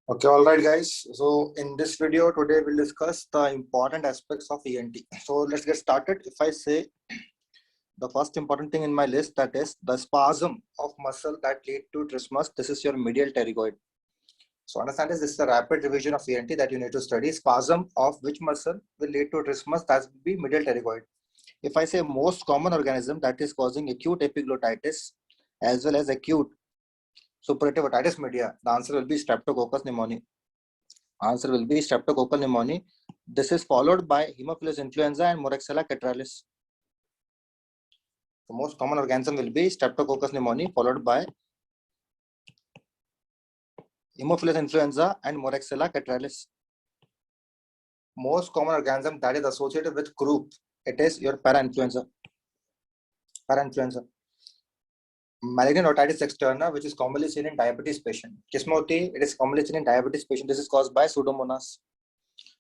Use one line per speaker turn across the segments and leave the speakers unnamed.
Okay, all right, guys. So in this video today, we'll discuss the important aspects of ENT. So let's get started. If I say the first important thing in my list, that is the spasm of muscle that lead to trismus. This is your medial pterygoid. So understand this is a rapid revision of ENT that you need to study. Spasm of which muscle will lead to trismus? That will be medial pterygoid. If I say most common organism that is causing acute epiglottitis as well as acute suppurative otitis media, the answer will be Streptococcus pneumoniae. Answer will be Streptococcal pneumoniae. This is followed by Haemophilus influenza and Moraxella catarrhalis. The most common organism will be Streptococcus pneumoniae, followed by Haemophilus influenza and Moraxella catarrhalis. Most common organism that is associated with croup, it is your parainfluenza. Malignant otitis externa, which is commonly seen in diabetes patient. Kismoti, it is commonly seen in diabetes patient. This is caused by Pseudomonas.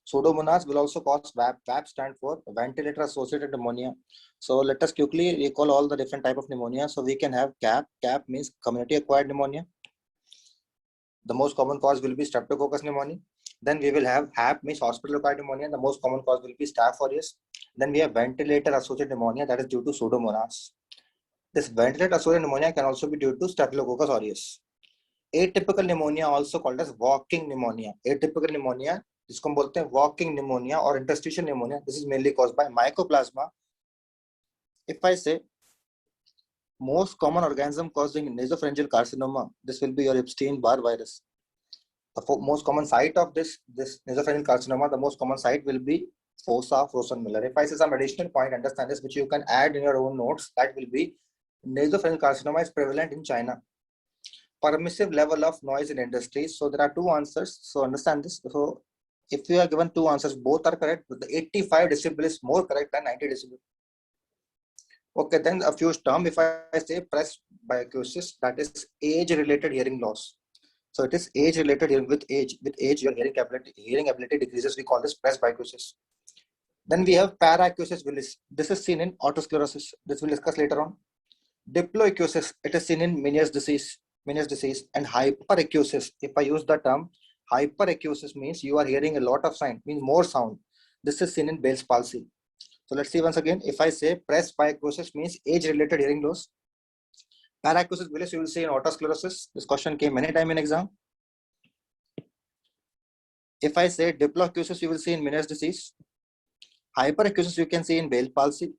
Pseudomonas will also cause VAP. VAP stand for ventilator associated pneumonia. So let us quickly recall all the different type of pneumonia. So we can have CAP. CAP means community acquired pneumonia. The most common cause will be Streptococcus pneumoniae. Then we will have HAP means hospital acquired pneumonia. The most common cause will be Staph aureus. Then we have ventilator associated pneumonia, that is due to Pseudomonas. This ventilator associated pneumonia can also be due to Staphylococcus aureus. Atypical pneumonia, also called as walking pneumonia. Atypical pneumonia, जिसको हम बोलते हैं walking pneumonia or interstitial pneumonia. This is mainly caused by mycoplasma. If I say most common organism causing nasopharyngeal carcinoma, this will be your Epstein-Barr virus. The most common site of this nasopharyngeal carcinoma, the most common site will be fossa Frosen-Miller. If I say some additional point, understand this, which you can add in your own notes, that will be nasopharyngeal carcinoma is prevalent in China. Permissive level of noise in industries. So there are two answers. So understand this. So if you are given two answers, both are correct, but the 85 decibel is more correct than 90 decibel. Okay, then a few terms. If I say presbyacusis, that is age-related hearing loss. So it is age-related. With age, your hearing ability decreases. We call this presbyacusis. Then we have paracusis. This is seen in autosclerosis. This we'll discuss later on. Diploacusis, it is seen in Meniere's disease. And hyperacusis. If I use the term hyperacusis, means you are hearing a lot of sound, means more sound. This is seen in Bell's palsy. So let's see once again. If I say presbyacusis means age-related hearing loss. Paracusis, you will see in autosclerosis. This question came many times in exam. If I say diploacusis, you will see in Meniere's disease. Hyperacusis you can see in Bell's palsy.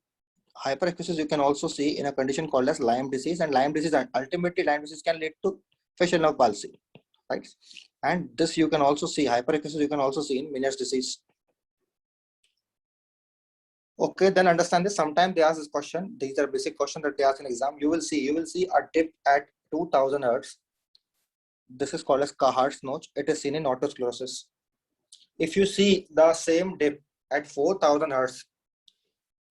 Hyperacusis you can also see in a condition called as Lyme disease, and Lyme disease, ultimately Lyme disease can lead to facial nerve palsy, right? And this you can also see, hyperacusis you can also see in Meniere's disease. Okay, then understand this. Sometimes they ask this question. These are basic questions that they ask in exam. You will see a dip at 2000 hertz. This is called as Cahardt's notch. It is seen in autosclerosis. If you see the same dip at 4000 hertz,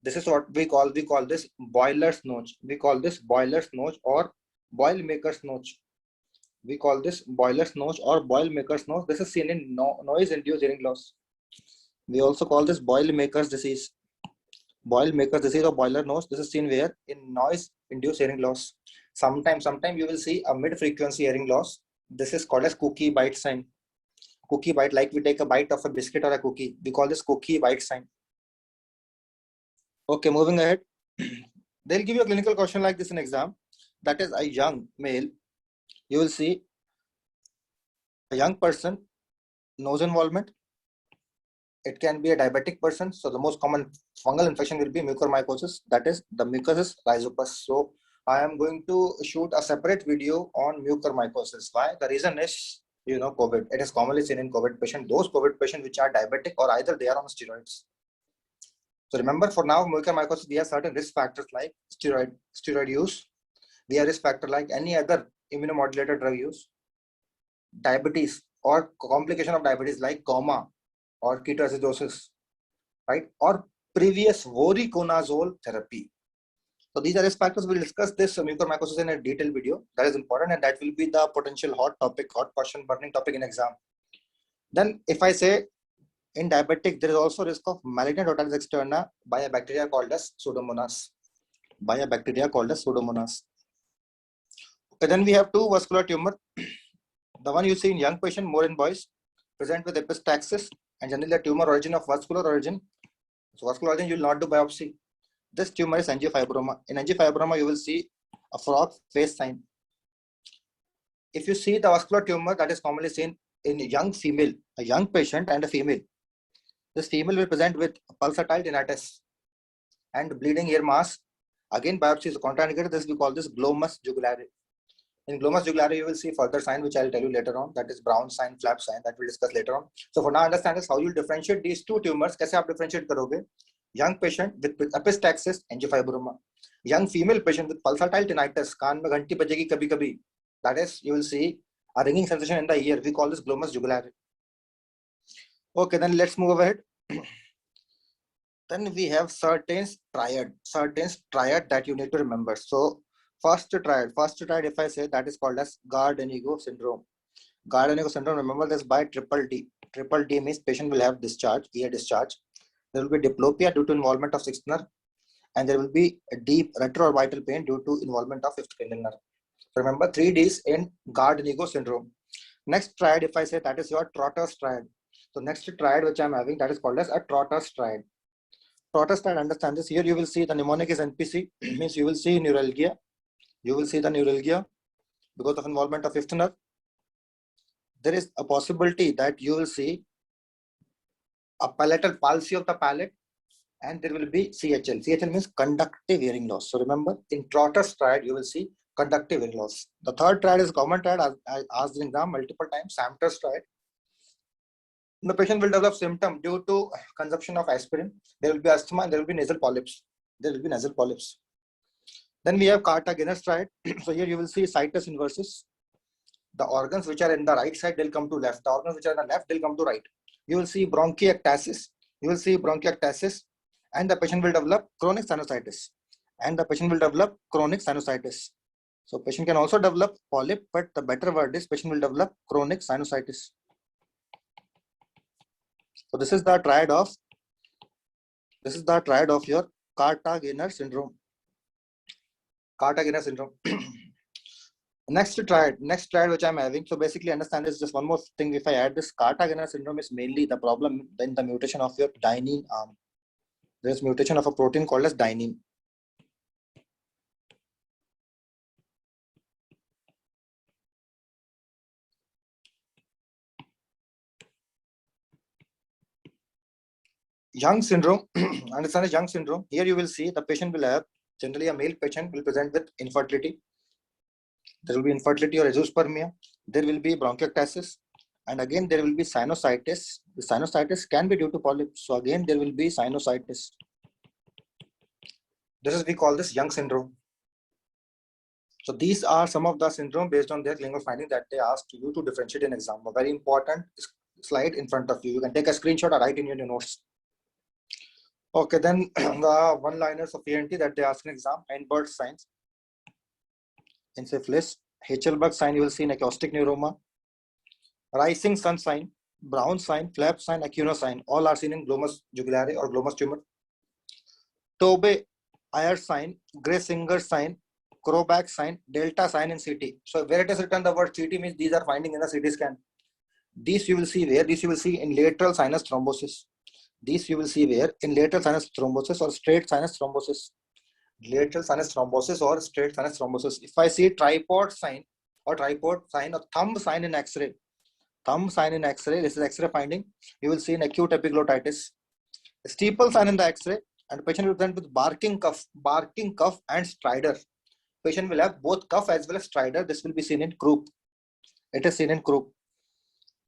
this is what we call this boiler's notch. We call this boiler's notch or boil maker's notch. We call this boiler's notch or boil maker's notch. This is seen in noise induced hearing loss. We also call this boil maker's disease. Boil maker's disease or boiler notch. This is seen where? In noise induced hearing loss. Sometimes you will see a mid frequency hearing loss. This is called as cookie bite sign. Cookie bite, like we take a bite of a biscuit or a cookie. We call this cookie bite sign. Okay, moving ahead. They'll give you a clinical question like this in exam. That is a young male. You will see a young person, nose involvement. It can be a diabetic person. So the most common fungal infection will be mucormycosis. That is the mucus rhizopus. So I am going to shoot a separate video on mucormycosis. Why? The reason is, COVID. It is commonly seen in COVID patients. Those COVID patients which are diabetic or either they are on steroids. So remember, for now, mucormycosis, we have certain risk factors like steroid use. We have risk factor like any other immunomodulator drug use, diabetes or complication of diabetes like coma or ketoacidosis, right? Or previous voriconazole therapy. So these are risk factors. We'll discuss this mucormycosis in a detailed video. That is important, and that will be the potential hot question, burning topic in exam. Then if I say in diabetic, there is also risk of malignant otitis externa by a bacteria called as Pseudomonas. Okay, then we have two vascular tumor. The one you see in young patient, more in boys, present with epistaxis and generally a tumor origin of vascular origin. So vascular origin, you will not do biopsy. This tumor is angiofibroma. In angiofibroma, you will see a frog face sign. If you see the vascular tumor that is commonly seen in a young female, a young patient and a female, this female will present with pulsatile tinnitus and bleeding ear mass. Again, biopsy is contraindicated. This we call this glomus jugulare. In glomus jugulare, you will see further sign, which I'll tell you later on. That is brown sign, flap sign, that we'll discuss later on. So for now, understand is how you'll differentiate these two tumors. कैसे आप differentiate करोगे? Young patient with epistaxis, angiofibroma. Young female patient with pulsatile tinnitus, कान में घंटी बजेगी कभी-कभी. That is, you will see a ringing sensation in the ear. We call this glomus jugulare. Okay, then let's move ahead. Then we have certain triad that you need to remember. So first triad, if I say, that is called as Gardenigo syndrome. Gardenigo syndrome, remember this by triple D. Triple D means patient will have discharge, ear discharge. There will be diplopia due to involvement of sixth nerve, and there will be a deep retroorbital pain due to involvement of fifth cranial nerve. So remember 3 Ds in Gardenigo syndrome. Next triad, if I say, that is your Trotter's triad. So next triad which I'm having, that is called as a Trotter's triad. Trotter's triad, understand this. Here you will see the mnemonic is NPC, means you will see neuralgia. You will see the neuralgia because of involvement of fifth nerve. There is a possibility that you will see a palatal palsy of the palate, and there will be CHL. CHL means conductive hearing loss. So remember, in Trotter's triad, you will see conductive hearing loss. The third triad is common triad. I asked in exam multiple times, Samter's triad. The patient will develop symptom due to consumption of aspirin. There will be asthma and there will be nasal polyps. Then we have Cartagena triad. So here you will see situs inversus. The organs which are in the right side, they'll come to left. The organs which are in the left, they'll come to right. You will see bronchiectasis. And the patient will develop chronic sinusitis. So patient can also develop polyp, but the better word is patient will develop chronic sinusitis. So this is the triad of your Cartagena syndrome. Next triad which I'm having. So basically understand this, just one more thing. If I add this, Cartagena syndrome is mainly the problem in the mutation of your dynein arm. There is mutation of a protein called as dynein. Young syndrome, understand the Young syndrome. Here you will see the patient will have, generally a male patient will present with infertility. There will be infertility or azoospermia. There will be bronchiectasis. And again, there will be sinusitis. The sinusitis can be due to polyps. So again, there will be sinusitis. We call this Young syndrome. So these are some of the syndrome based on their clinical findings that they asked you to differentiate in exam. A very important slide in front of you. You can take a screenshot or write in your notes. Okay, then the one-liners of ENT that they ask in exam: Einberg signs, encephalitis, Hachelberg sign you will see in acoustic neuroma, rising sun sign, brown sign, flap sign, Aquino sign, all are seen in glomus jugulare or glomus tumor. Tobe Ayer sign, Gray-Singer sign, Crowback sign, delta sign in CT. So where it is written the word CT means these are finding in the CT scan. These you will see where? This you will see in lateral sinus thrombosis. These you will see where? In lateral sinus thrombosis or straight sinus thrombosis. Lateral sinus thrombosis or straight sinus thrombosis. If I see tripod sign or thumb sign in X-ray, this is X-ray finding. You will see in acute epiglottitis. Steeple sign in the X-ray, and patient will present with barking cough and stridor. Patient will have both cough as well as stridor. This will be seen in croup. It is seen in croup.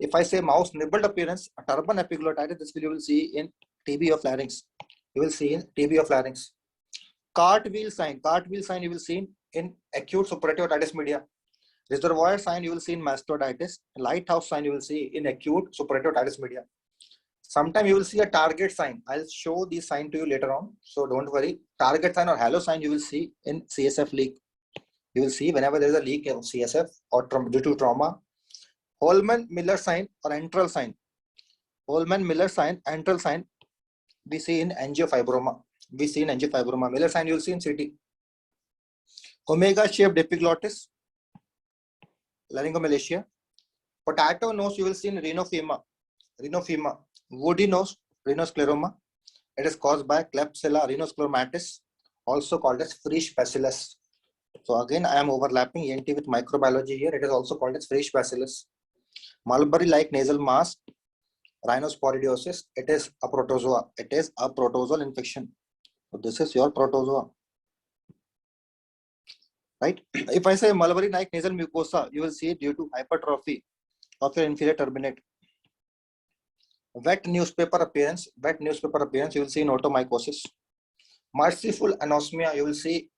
If I say mouse nibbled appearance, a turban epiglottitis, this you will see in TB of larynx. Cartwheel sign you will see in acute suppurative otitis media. Reservoir sign you will see in mastocytitis. Lighthouse sign you will see in acute suppurative otitis media. Sometimes you will see a target sign. I'll show this sign to you later on, so don't worry. Target sign or halo sign you will see in CSF leak. You will see whenever there is a leak of CSF or due to trauma. Holman-Miller sign or antral sign. Antral sign we see in angiofibroma. Miller sign you will see in CT. Omega shaped epiglottis, laryngomalacia. Potato nose you will see in rhinophema. Woody nose, rhinoscleroma. It is caused by Klebsiella rhinoscleromatis, also called as Frisch bacillus. So again, I am overlapping ENT with microbiology here. It is also called as Frisch bacillus. Mulberry-like nasal mass, rhinosporidiosis. It is a protozoa. It is a protozoal infection. So this is your protozoa, right? If I say mulberry-like nasal mucosa, you will see it due to hypertrophy of your inferior turbinate. Wet newspaper appearance, you will see in otomycosis. Merciful anosmia, you will see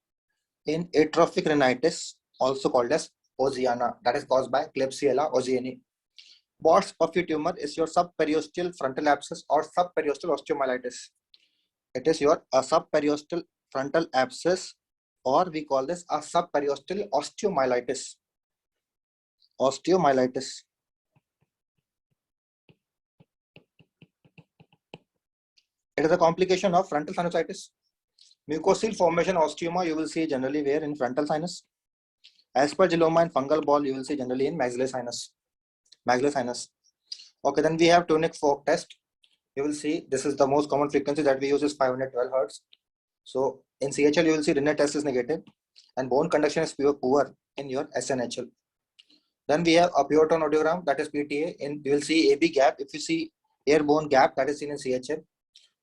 in atrophic rhinitis, also called as Oziana, that is caused by Klebsiella oziani. Bot's-Puffy tumor is your subperiosteal frontal abscess or subperiosteal osteomyelitis. It is your subperiosteal frontal abscess, or we call this a subperiosteal osteomyelitis. Osteomyelitis. It is a complication of frontal sinusitis. Mucosal formation osteoma you will see generally where in frontal sinus. Aspergilloma and fungal ball you will see generally in maxillary sinus. Okay, then we have tunic fork test. You will see this is the most common frequency that we use is 512 Hertz. So in CHL you will see Rinne test is negative and bone conduction is poor in your SNHL. Then we have a audiogram, that is PTA. In you will see AB gap. If you see air-bone gap, that is seen in CHL.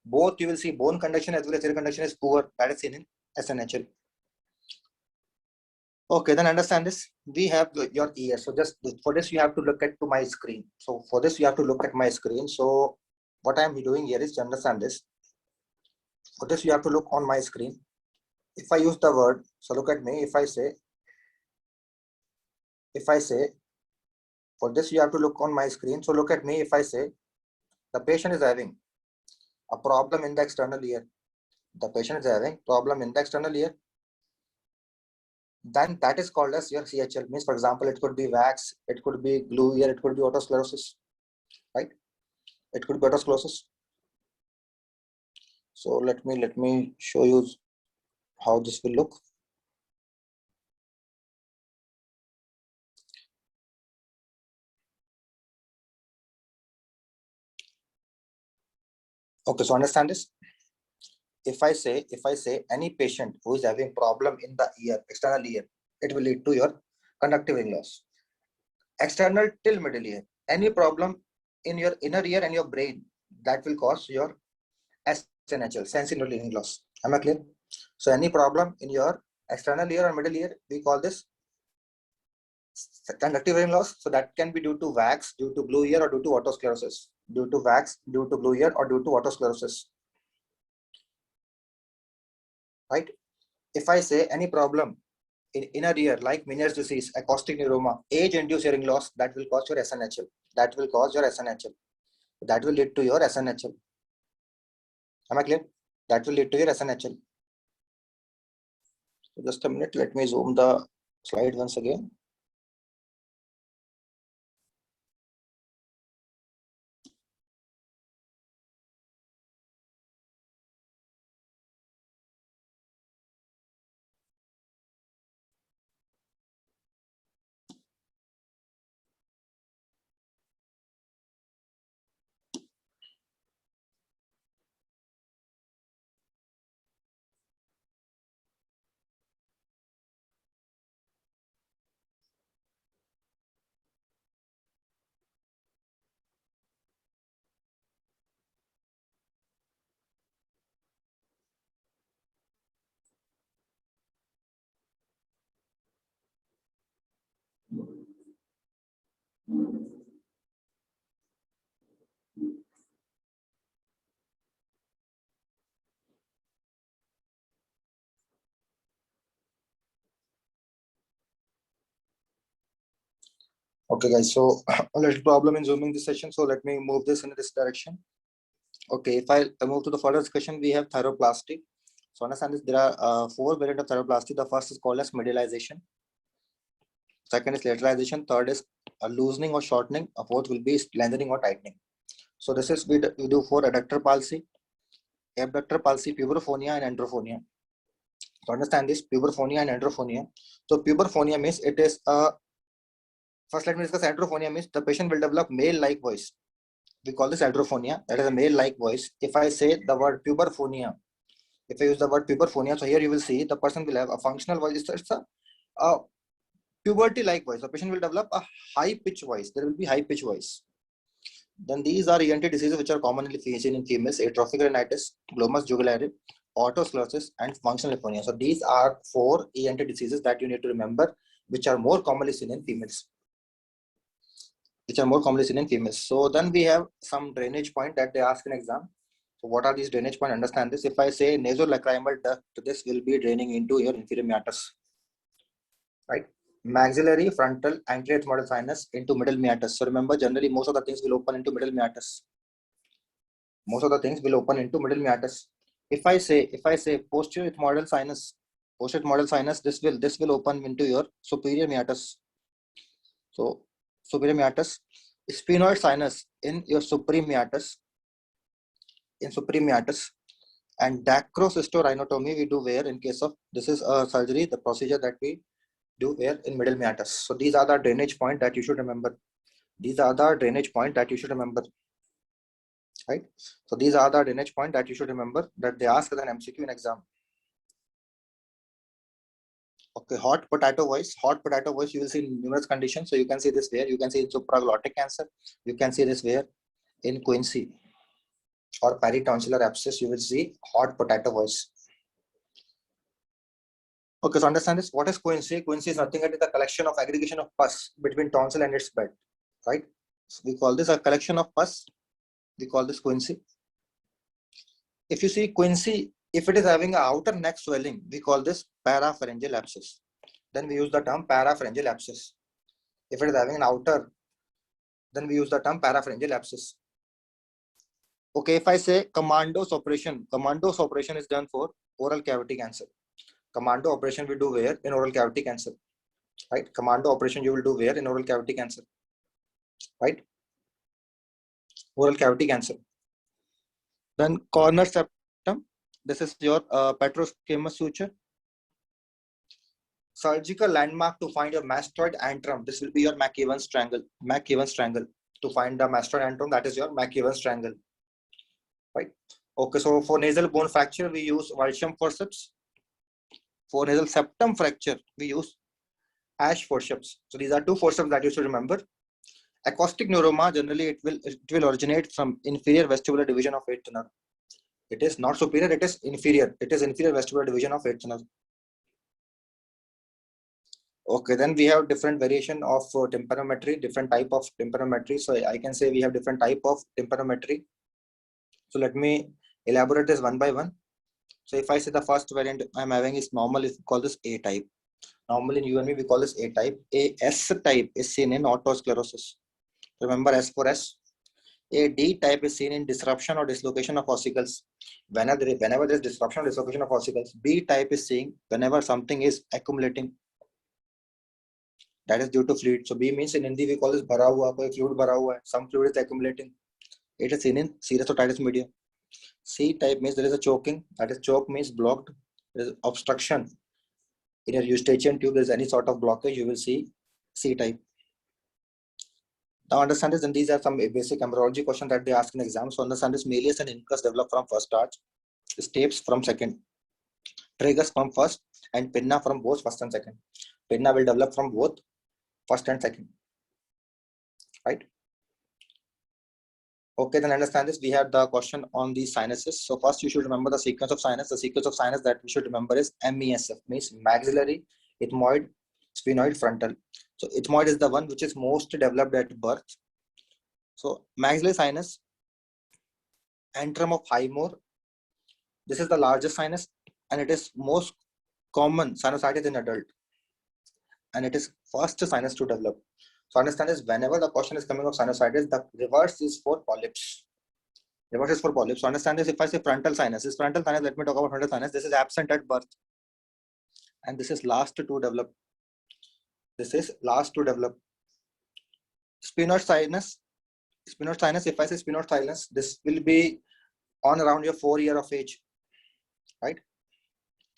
Both you will see bone conduction as well as air conduction is poor, that is seen in SNHL. Okay, then understand this. We have your ear. So just for this, you have to look at to my screen. So for this, you have to look at my screen. So what I'm doing here is to understand this. For this, you have to look on my screen. If I use the word, so look at me. If I say, for this, you have to look on my screen. So look at me. If I say, the patient is having a problem in the external ear. The patient is having problem in the external ear. Then that is called as your CHL. Means, for example, it could be wax, it could be glue ear, it could be otosclerosis, right? It could be otosclerosis. So let me show you how this will look. Okay, so understand this. If I say any patient who is having problem in the ear, external ear, it will lead to your conductive hearing loss. External till middle ear, any problem in your inner ear and your brain, that will cause your SNHL, sensory hearing loss. Am I clear? So any problem in your external ear or middle ear, we call this conductive hearing loss. So that can be due to wax, due to glue ear, or due to otosclerosis. Due to wax, due to glue ear, or due to otosclerosis. Right? If I say any problem in inner ear like Meniere's disease, acoustic neuroma, age-induced hearing loss, that will cause your SNHL. That will lead to your SNHL. Am I clear? That will lead to your SNHL. So just a minute, let me zoom the slide once again. Okay, guys, so a little problem in zooming this session. So let me move this in this direction. Okay, if I move to the further discussion, we have thyroplasty. So understand this, there are 4 variants of thyroplasty. The first is called as medialization. Second is lateralization. Third is loosening or shortening. A fourth will be lengthening or tightening. So this is we do for adductor palsy, abductor palsy, puberphonia, and androphonia. So understand this, puberphonia and androphonia. So puberphonia means it is a First, let me discuss androphonia. Means the patient will develop male-like voice. We call this androphonia. That is a male-like voice. If I say the word puberphonia, if I use the word puberphonia, so here you will see the person will have a functional voice. It's a puberty-like voice. The patient will develop a high-pitched voice. There will be high-pitched voice. Then these are ENT diseases which are commonly seen in females: atrophic rhinitis, glomus jugulare, otosclerosis, and functional apnea. So these are 4 ENT diseases that you need to remember, which are more commonly seen in females. So then we have some drainage point that they ask in exam. So what are these drainage point? Understand this. If I say nasolacrimal duct, this will be draining into your inferior meatus, right? Maxillary, frontal, anterior ethmoidal sinus into middle meatus. So remember, generally most of the things will open into middle meatus. If I say posterior ethmoidal sinus, this will open into your superior meatus. So superior meatus, sphenoid sinus in your supreme meatus, and dacrocystorhinotomy we do where in case of this is a surgery, the procedure that we do where in middle meatus. So these are the drainage point that you should remember. Right? So these are the drainage point that you should remember that they ask as an MCQ in exam. Okay, hot potato voice. You will see in numerous conditions. So you can see this where you can see in supraglottic cancer. You can see this where in quinsy or peritonsillar abscess. You will see hot potato voice. Okay, so understand this. What is quinsy? Quinsy is nothing but the collection of aggregation of pus between tonsil and its bed. Right? So we call this a collection of pus. We call this quinsy. If you see quinsy, if it is having an outer neck swelling, we call this parapharyngeal abscess. Then we use the term parapharyngeal abscess. If it is having an outer, then we use the term parapharyngeal abscess. Okay, if I say commandos operation is done for oral cavity cancer. Commando operation we do where? In oral cavity cancer. Right? Commando operation you will do where? In oral cavity cancer. Right? Oral cavity cancer. Then corner septum. This is your petrosquamous suture. Surgical landmark to find your mastoid antrum. This will be your McEwan's triangle. To find the mastoid antrum, that is your McEwan's triangle. Right? Okay, so for nasal bone fracture, we use Walsham forceps. For nasal septum fracture, we use Ash forceps. So these are 2 forceps that you should remember. Acoustic neuroma, generally it will originate from inferior vestibular division of 8th nerve. It is not superior, it is inferior. It is inferior vestibular division of 8th nerve. Okay, then we have different variation of tympanometry, different type of tympanometry. So I can say we have different type of tympanometry. So let me elaborate this one by one. So if I say the first variant I'm having is normal, is called this A type. Normally in you and me we call this A type. A S type is seen in otosclerosis. Remember S for S. A D type is seen in disruption or dislocation of ossicles. Whenever there is disruption or dislocation of ossicles. B type is seen whenever something is accumulating. That is due to fluid. So B means in Hindi we call this bhara hua, koi fluid bhara hua hai. Some fluid is accumulating. It is seen in serous otitis media. C type means there is a choking. That is choke means blocked. There is obstruction. In your eustachian tube, there is any sort of blockage, you will see C type. Now understand this, and these are some basic embryology questions that they ask in exams. So understand this: Malleus and incus develop from first arch, stapes from second, tragus from first, and pinna from both first and second. Pinna will develop from both first and second. Right? Okay, then understand this. We have the question on the sinuses. So first you should remember the sequence of sinus. The sequence of sinus that we should remember is MESF, means maxillary, ethmoid, sphenoid, frontal. So ethmoid is the one which is most developed at birth. So maxillary sinus, antrum of Highmore. This is the largest sinus and it is most common sinusitis in adult. And it is first sinus to develop. So understand this, whenever the question is coming of sinusitis, the reverse is for polyps. So understand this, if I say frontal sinus, let me talk about frontal sinus. This is absent at birth. And this is last to develop. Sphenoid sinus, if I say sphenoid sinus, this will be on around your 4 year of age. Right?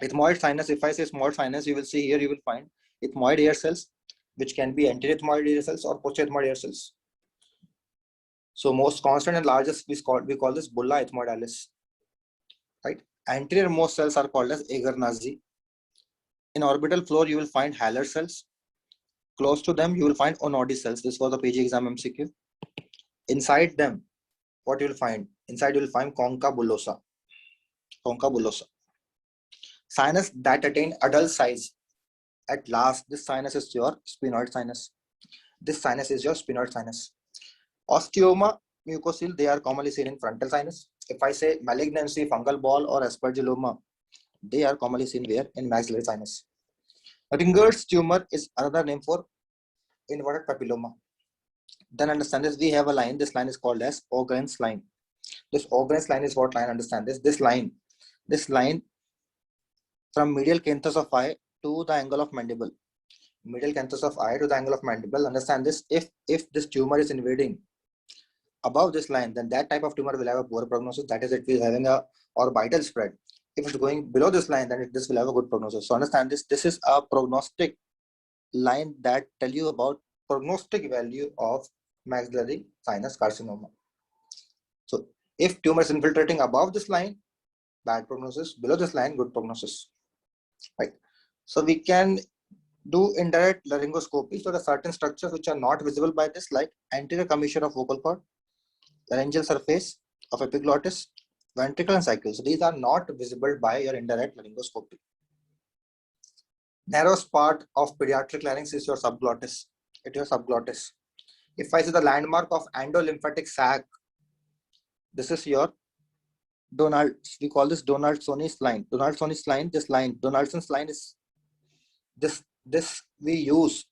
Ethmoid sinus, if I say small sinus, you will see here, you will find ethmoid hair cells which can be anterior ethmoid area cells or posterior ethmoid area cells. So most constant and largest we call this bulla ethmoidalis, right? Anterior most cells are called as Agar-Nazi. In orbital floor, you will find Haller cells. Close to them, you will find Onodi cells. This was the PG exam MCQ. Inside them, what you will find? Inside you will find concha bullosa. Concha bullosa. Sinus that attain adult size. At last, this sinus is your sphenoid sinus. This sinus is your sphenoid sinus. Osteoma, mucocele, they are commonly seen in frontal sinus. If I say malignancy, fungal ball, or aspergilloma, they are commonly seen where? In maxillary sinus. Ringer's tumor is another name for inverted papilloma. Then understand this, we have a line. This line is called as Ogren's line. This Ogren's line is what line? Understand this. This line from medial canthus of eye to the angle of mandible. Medial canthus of eye to the angle of mandible. Understand this. If this tumor is invading above this line, then that type of tumor will have a poor prognosis. That is, it will having a orbital spread. If it's going below this line, then this will have a good prognosis. So understand this. This is a prognostic line that tell you about prognostic value of maxillary sinus carcinoma. So if tumor is infiltrating above this line, bad prognosis. Below this line, good prognosis. Right. So we can do indirect laryngoscopy. So the certain structures which are not visible by this, like anterior commissure of vocal cord, laryngeal surface of epiglottis, ventricle and cycle. So these are not visible by your indirect laryngoscopy. Narrowest part of pediatric larynx is your subglottis. It is your subglottis. If I see the landmark of endolymphatic sac, this is your we call this Donaldson's line. Donaldson's line, Donaldson's line is this we use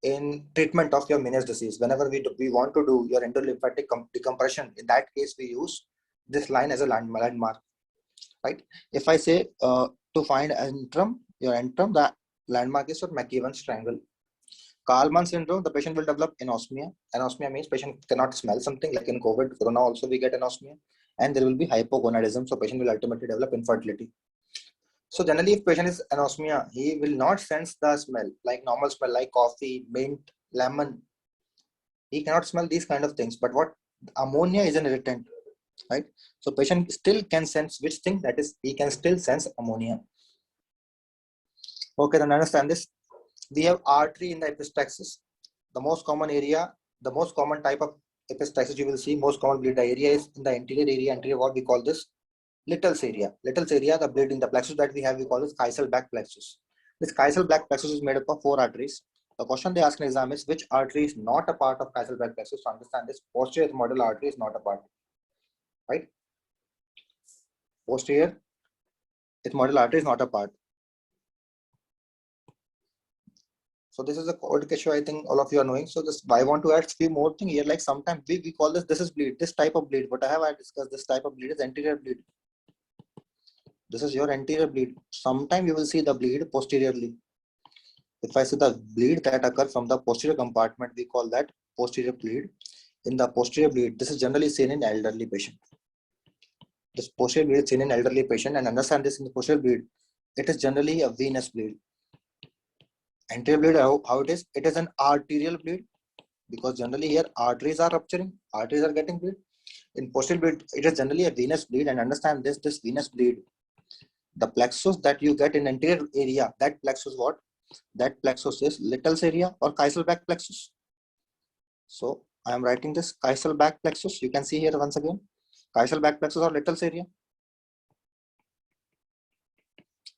in treatment of your Meniere's disease. Whenever we want to do your endolymphatic decompression, in that case we use this line as a landmark, right? If I say to find antrum, your antrum, the landmark is your McEwen's triangle. Kallmann syndrome, the patient will develop anosmia. Anosmia means patient cannot smell something, like in COVID, Corona also we get anosmia, and there will be hypogonadism. So patient will ultimately develop infertility. So generally, if patient is anosmia, he will not sense the smell, like normal smell, like coffee, mint, lemon. He cannot smell these kind of things. But what ammonia is an irritant, right? So patient still can sense which thing, that is, he can still sense ammonia. Okay, then understand this. We have artery in the epistaxis. The most common area, the most common type of epistaxis you will see, most common bleed area is in the anterior area. Anterior, what we call this? Little's area. Little's area, the bleed in the plexus that we have, we call this Kieselbach plexus. This Kieselbach plexus is made up of 4 arteries. The question they ask in exam is which artery is not a part of Kieselbach plexus. To understand this, posterior ethmoidal artery is not a part, right? Posterior ethmoidal artery is not a part. So this is a code issue, I think all of you are knowing. So this, I want to add few more things here. Like sometimes we call this is bleed, this type of bleed. What I discussed, this type of bleed is anterior bleed. This is your anterior bleed. Sometimes you will see the bleed posteriorly. If I see the bleed that occurs from the posterior compartment, we call that posterior bleed. In the posterior bleed, this is generally seen in elderly patient. This posterior bleed is seen in elderly patient, and understand this, in the posterior bleed, it is generally a venous bleed. Anterior bleed, how it is? It is an arterial bleed, because generally here arteries are rupturing, arteries are getting bleed. In posterior bleed, it is generally a venous bleed, and understand this venous bleed, the plexus that you get in anterior area, that plexus what? That plexus is Little's area or Kieselbach plexus. So I am writing this Kieselbach plexus. You can see here once again, Kieselbach plexus or Little's area.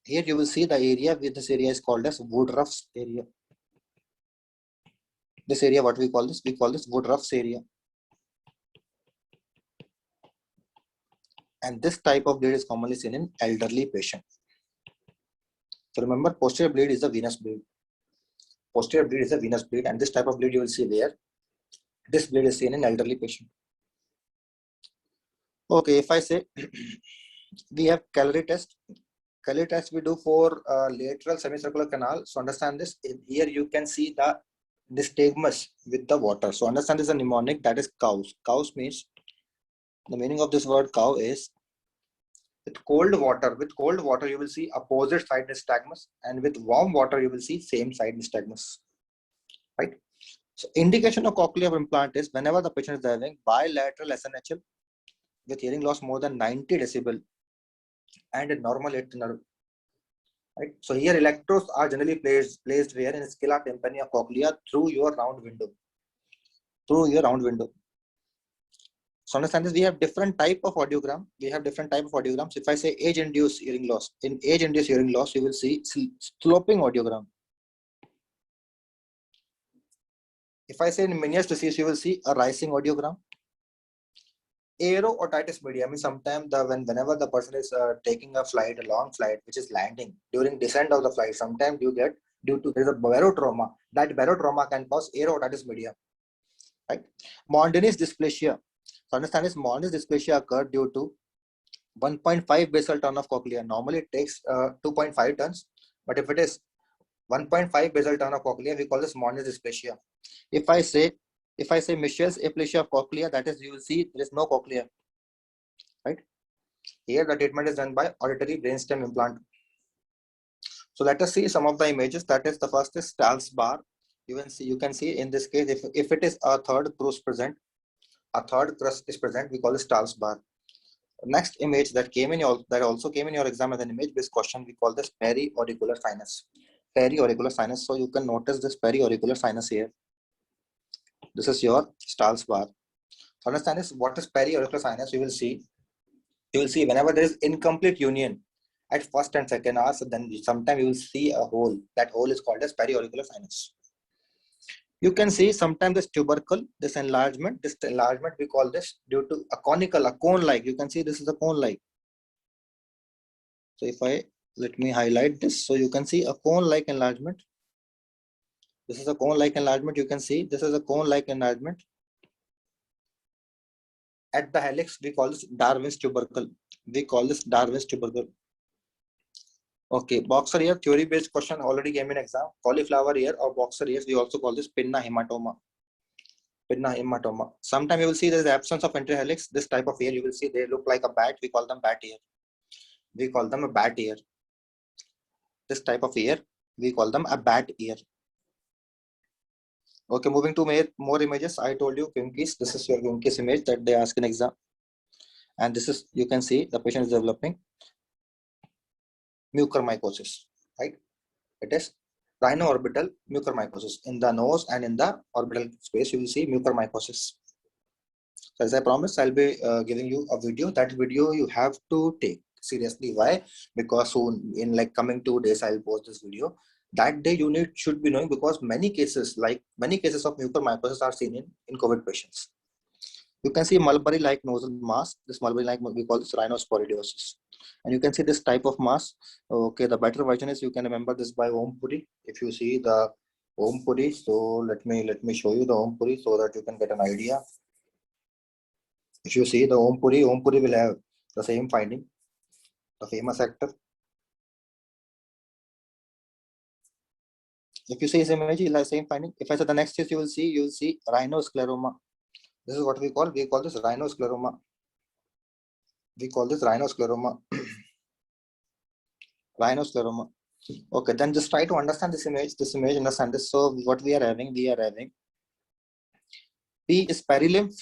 Here you will see the area with this area is called as Woodruff's area. This area, what we call this? We call this Woodruff's area. And this type of bleed is commonly seen in elderly patients. So remember, posterior bleed is a venous bleed. Posterior bleed is a venous bleed, and this type of bleed you will see where? This bleed is seen in elderly patient. Okay, if I say we have calorie test. Calorie test we do for lateral semicircular canal. So understand this. Here you can see the nystagmus with the water. So understand this is a mnemonic, that is cows. Cows means, the meaning of this word cow is, with cold water you will see opposite side nystagmus, and with warm water you will see same side nystagmus, right? So indication of cochlear implant is whenever the patient is having bilateral SNHL with hearing loss more than 90 decibel and a normal eighth nerve, right? So here electrodes are generally placed where in scala tympani of cochlea through your round window. So understand this, we have different type of audiogram. We have different type of audiograms. If I say age-induced hearing loss, in age-induced hearing loss, you will see sloping audiogram. If I say in Meniere's disease, you will see a rising audiogram. Aero otitis media means sometimes whenever the person is taking a long flight, which is landing during descent of the flight, sometimes you get due to there is a barotrauma. That barotrauma can cause aero otitis media, right? Mondini's dysplasia. So understand this, Mondini's dysplasia occurred due to 1.5 basal ton of cochlea. Normally it takes 2.5 tons, but if it is 1.5 basal ton of cochlea, we call this Mondini's dysplasia. If I say Michel's aplasia of cochlea, that is, you will see there is no cochlea, right? Here the treatment is done by auditory brainstem implant. So let us see some of the images. That is, the first is Stahl's bar. You can see in this case, if it is a third crust present, is present, we call it Stahl's bar. Next image that also came in your exam as an image-based question, we call this periauricular sinus. Periauricular sinus. So you can notice this periauricular sinus here. This is your Stahl's bar. So understand this, what is periauricular sinus? You will see whenever there is incomplete union at first and second hours, then sometimes you will see a hole. That hole is called as periauricular sinus. You can see sometimes this tubercle, this enlargement we call this due to a cone-like. You can see this is a cone-like. So let me highlight this. So you can see a cone-like enlargement. This is a cone-like enlargement. You can see this is a cone-like enlargement. At the helix, we call this Darwin's tubercle. Okay, boxer ear, theory-based question already came in exam. Cauliflower ear or boxer ears, we also call this pinna hematoma. Sometimes you will see there is absence of anterior helix. This type of ear, you will see they look like a bat. We call them bat ear. We call them a bat ear. This type of ear, we call them a bat ear. Okay, moving to more images. I told you Quinkis. This is your Quinkis image that they ask in exam. And this is, you can see the patient is developing mucormycosis, right? It is rhino-orbital mucormycosis. In the nose and in the orbital space, you will see mucormycosis. So as I promised, I'll be giving you a video. That video you have to take seriously. Why? Because soon, in like coming 2 days, I'll post this video. That day you should be knowing, because many cases of mucormycosis are seen in COVID patients. You can see mulberry-like nasal mass. This mulberry-like, we call this rhinosporidiosis. And you can see this type of mass. Okay, the better version is you can remember this by Om Puri. If you see the Om Puri, so let me show you the Om Puri so that you can get an idea. If you see the Om Puri will have the same finding, the famous actor. If you see his image, you'll have the same finding. If I say the next is, you will see rhinoscleroma. This is what we call this rhinoscleroma. Rhinoscleroma. Okay, then just try to understand this image, understand this. So what we are having P is perilymph,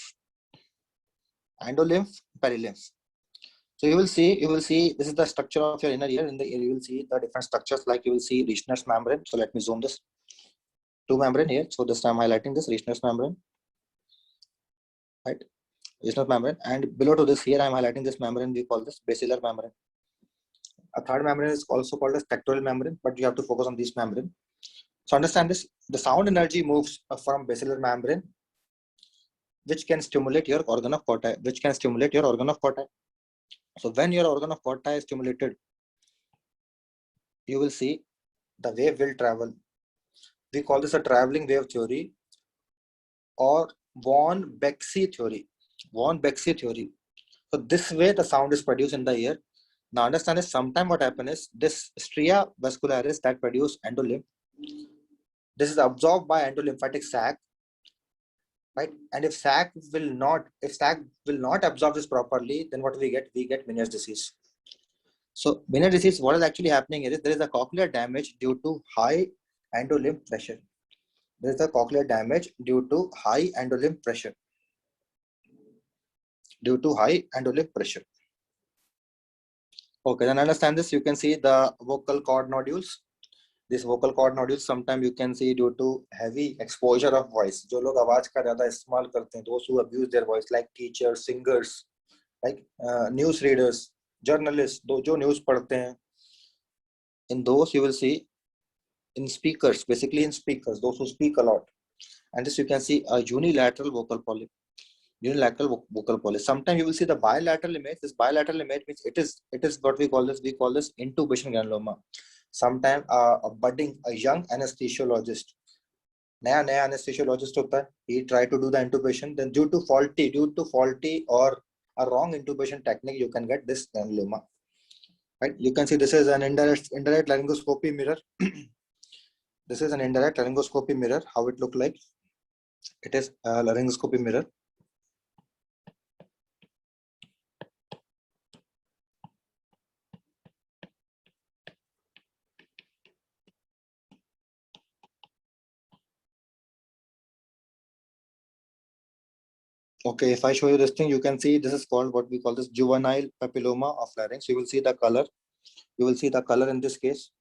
endolymph, perilymph. So you will see this is the structure of your inner ear. In the ear, you will see the different structures, like you will see Rischner's membrane. So let me zoom this. 2 membrane here. So this time I'm highlighting this Rischner's membrane. Right? Rischner's membrane. And below to this here, I'm highlighting this membrane. We call this basilar membrane. A third membrane is also called as tectorial membrane, but you have to focus on this membrane. So understand this. The sound energy moves from basilar membrane, which can stimulate your organ of Corti. So when your organ of Corti is stimulated, you will see the wave will travel. We call this a traveling wave theory or von Bexey theory. So this way the sound is produced in the ear. Now understand this, sometimes what happens is this stria vascularis that produce endolymph, this is absorbed by endolymphatic sac, right? And if sac will not absorb this properly, then what we get Meniere's disease. So Meniere's disease, what is actually happening is there is a cochlear damage due to high endolymph pressure. There is a cochlear damage due to high endolymph pressure. Due to high endolymph pressure. Okay, then understand this. You can see the vocal cord nodules. This vocal cord nodules sometimes you can see due to heavy exposure of voice. जो लोग आवाज का ज़्यादा इस्तेमाल करते हैं, those who abuse their voice, like teachers, singers, like news readers, journalists, जो news पढ़ते हैं. In those you will see in speakers, basically in speakers, those who speak a lot. And this you can see a unilateral vocal polyp. Unilateral vocal polyp. Sometimes you will see the bilateral image. This bilateral image means it is what we call this. We call this intubation granuloma. Sometimes a young anesthesiologist, नया anesthesiologist होता है, he try to do the intubation. Then due to faulty or a wrong intubation technique, you can get this granuloma. Right? You can see this is an indirect laryngoscopy mirror. This is an indirect laryngoscopy mirror. How it look like? It is a laryngoscopy mirror. Okay, if I show you this thing, you can see this is called what we call this juvenile papilloma of larynx. You will see the color. You will see the color in this case,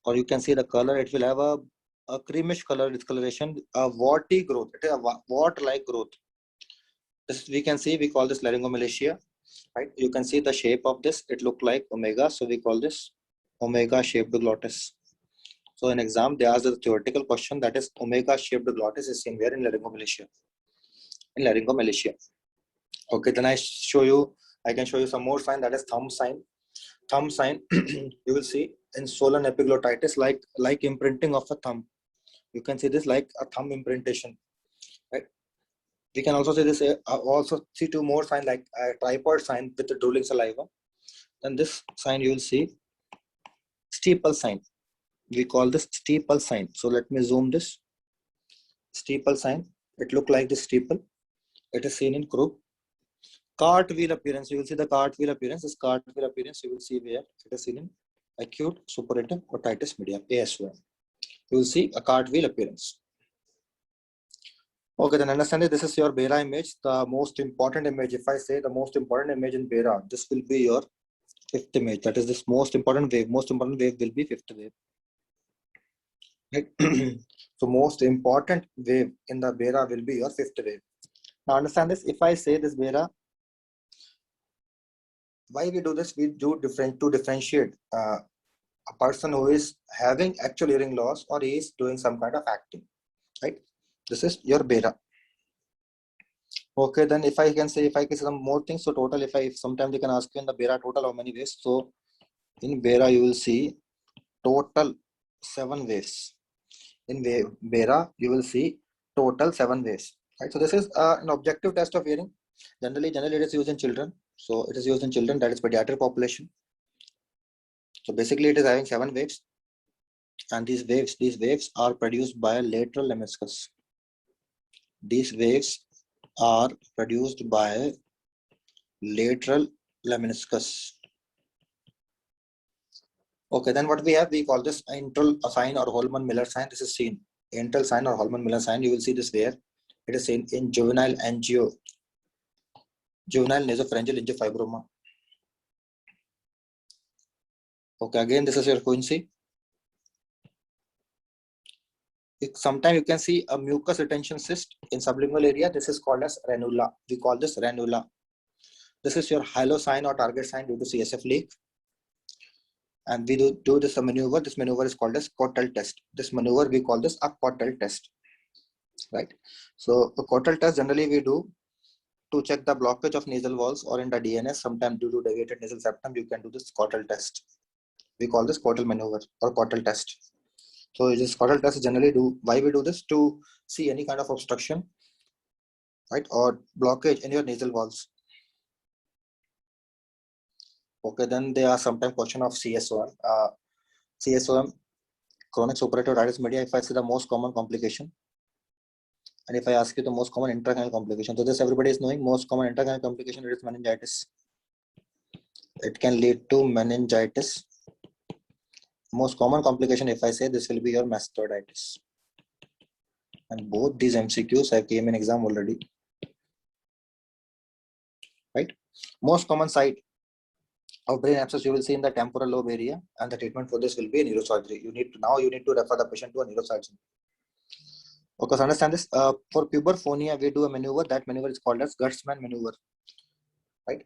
or you can see the color. It will have a creamish color discoloration, a warty growth. It is a wart-like growth. This we can see. We call this laryngomalacia. Right? You can see the shape of this. It look like omega, so we call this omega-shaped glottis. So in exam, they ask the theoretical question, that is omega-shaped glottis is seen where in laryngomalacia. In laryngomalacia. Okay, then I can show you some more sign, that is thumb sign. Thumb sign, you will see in swollen epiglottitis, like imprinting of a thumb. You can see this like a thumb imprintation. Right? We can also see this, also see two more sign like a tripod sign with the drooling saliva. Then this sign you will see steeple sign. We call this steeple sign. So let me zoom this. Steeple sign. It look like the steeple. It is seen in croup. Cartwheel appearance. You will see the cartwheel appearance. This cartwheel appearance you will see where it is seen in acute suppurative otitis media, ASO. You will see a cartwheel appearance. Okay, then understand it. This is your Bera image, the most important image. If I say the most important image in Bera, this will be your fifth image. That is this most important wave. Most important wave will be fifth wave. Right? So most important wave in the Bera will be your fifth wave. Now understand this. If I say this Bera, why we do this? We do to differentiate a person who is having actual hearing loss or is doing some kind of acting. Right? This is your Bera. Okay, then if I can say some more things, so total, if sometimes they can ask you in the Bera total how many waves. So in Bera you will see total 7 waves. In Bera you will see total 7 waves. Right? So this is an objective test of hearing. Generally it is used in children. So it is used in children, that is pediatric population. So basically it is having 7 waves. And these waves are produced by lateral lemniscus. These waves are produced by lateral lemniscus. Okay, then what we have, we call this intral sign or Holman-Miller sign. This is seen. Intral sign or Holman-Miller sign. You will see this where it is seen in juvenile nasopharyngeal angiofibroma. Okay, again, this is your quinsy. Sometimes you can see a mucus retention cyst in sublingual area. This is called as ranula. We call this ranula. This is your halo sign or target sign due to CSF leak. And we do this maneuver. This maneuver is called as Cottle test. This maneuver we call this a Cottle test. Right? So the Cottle test generally we do to check the blockage of nasal walls or in the DNS. Sometimes due to deviated nasal septum, you can do this Cottle test. We call this Cottle maneuver or Cottle test. So this Cottle test generally do, why we do this? To see any kind of obstruction, right, or blockage in your nasal walls. Okay, then there are sometimes question of CSOM. CSOM, chronic suppurative otitis media. If I say the most common complication, and if I ask you the most common intracranial complication, so this everybody is knowing. Most common intracranial complication is meningitis. It can lead to meningitis. Most common complication, if I say, this will be your mastoiditis. And both these MCQs have came in exam already. Right? Most common site of brain abscess you will see in the temporal lobe area, and the treatment for this will be neurosurgery. You need to refer the patient to a neurosurgeon. Okay, so understand this. For puberphonia, we do a maneuver. That maneuver is called as Gertzmann maneuver. Right?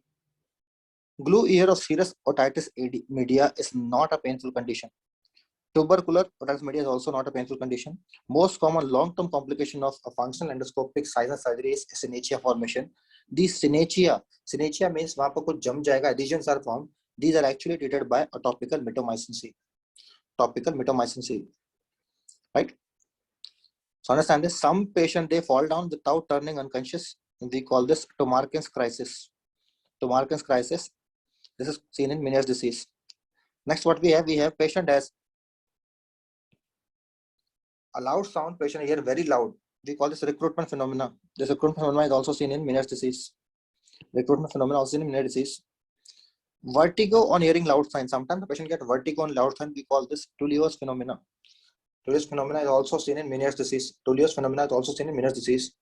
Glue ear of serous otitis media is not a painful condition. Tubercular otitis media is also not a painful condition. Most common long-term complication of a functional endoscopic sinus surgery is synechiae formation. These synechiae means वहाँ पर कुछ जम जाएगा, adhesions are formed. These are actually treated by a topical mitomycin C. Topical mitomycin C. Right? So understand this. Some patient they fall down without turning unconscious. We call this Tomarkin's crisis. Tomarkin's crisis. This is seen in Meniere's disease. Next, what we have patient has a loud sound, patient hear very loud. We call this recruitment phenomena. This recruitment phenomena is also seen in Meniere's disease. Recruitment phenomena also seen in Meniere's disease. Vertigo on hearing loud signs. Sometimes the patient get vertigo on loud sign. We call this Tullio's phenomena. Tullio's phenomena is also seen in Meniere's disease. Tullio's phenomena is also seen in Meniere's disease.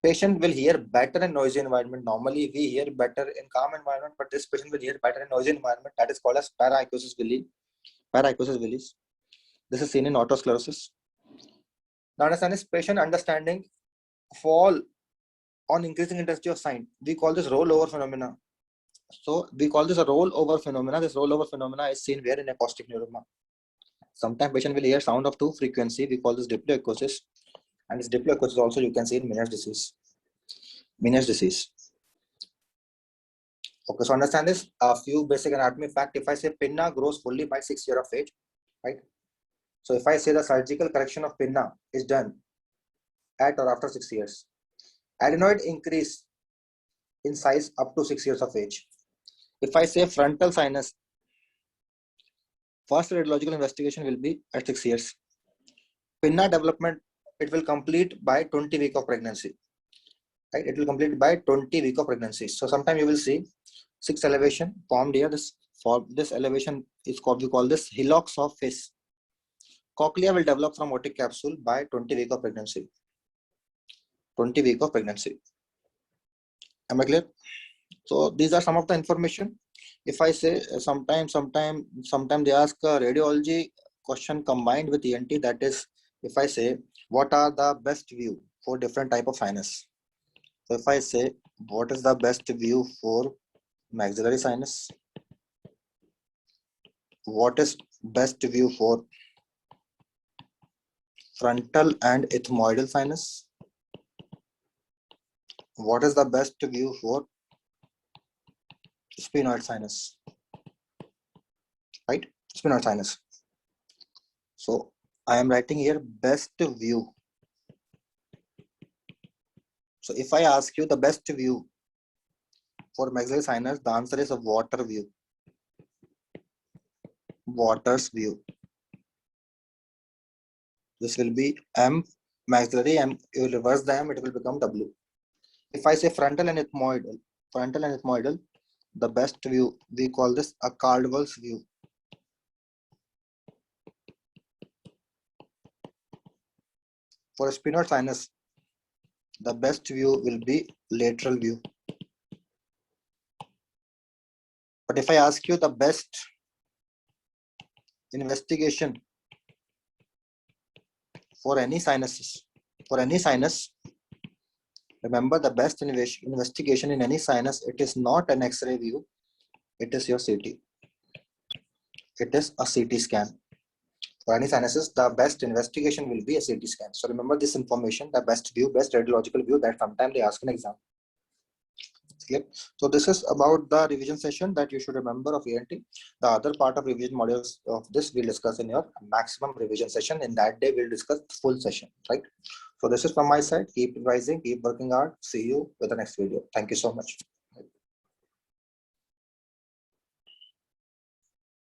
Patient will hear better in noisy environment. Normally, we hear better in calm environment, but this patient will hear better in noisy environment. That is called as paraichosis villi. Paraichosis villis. This is seen in autosclerosis. Now understand this patient understanding fall on increasing intensity of sign. We call this rollover phenomena. So we call this a rollover phenomena. This rollover phenomena is seen where in acoustic neuroma. Sometimes patient will hear sound of 2 frequency. We call this diploechosis. And this diploechosis also you can see in Meniere's disease. Meniere's disease. Okay, so understand this. A few basic anatomy fact. If I say pinna grows fully by 6 years of age, right? So if I say the surgical correction of pinna is done at or after 6 years, adenoid increase in size up to 6 years of age. If I say frontal sinus, first radiological investigation will be at 6 years. Pinna development, it will complete by 20 weeks of pregnancy. Right? It will complete by 20 weeks of pregnancy. So sometime you will see 6 elevation formed here. This elevation is called, we call this hillocks of face. Cochlea will develop from otic capsule by 20 weeks of pregnancy. 20 weeks of pregnancy. Am I clear? So these are some of the information. If I say sometime they ask a radiology question combined with ENT, that is, if I say what are the best view for different type of sinus. So if I say what is the best view for maxillary sinus, what is best view for frontal and ethmoidal sinus, what is the best view for sphenoid sinus, right? Sphenoid sinus. So I am writing here best view. So if I ask you the best view for maxillary sinus, the answer is a water view. Water's view. This will be M maxillary, and you will reverse the M, it will become W. If I say frontal and ethmoidal, the best view, we call this a Caldwell's view. For sphenoid sinus, the best view will be lateral view. But if I ask you the best investigation for any sinus, remember the best investigation in any sinus, it is not an X-ray view, it is your CT. It is a CT scan. For any sinuses, the best investigation will be a CT scan. So remember this information, the best view, best radiological view, that sometimes they ask in exam. Okay. So this is about the revision session that you should remember of ENT. The other part of revision modules of this we'll discuss in your maximum revision session. In that day, we'll discuss full session, right? So this is from my side. Keep revising, keep working hard. See you with the next video. Thank you so much.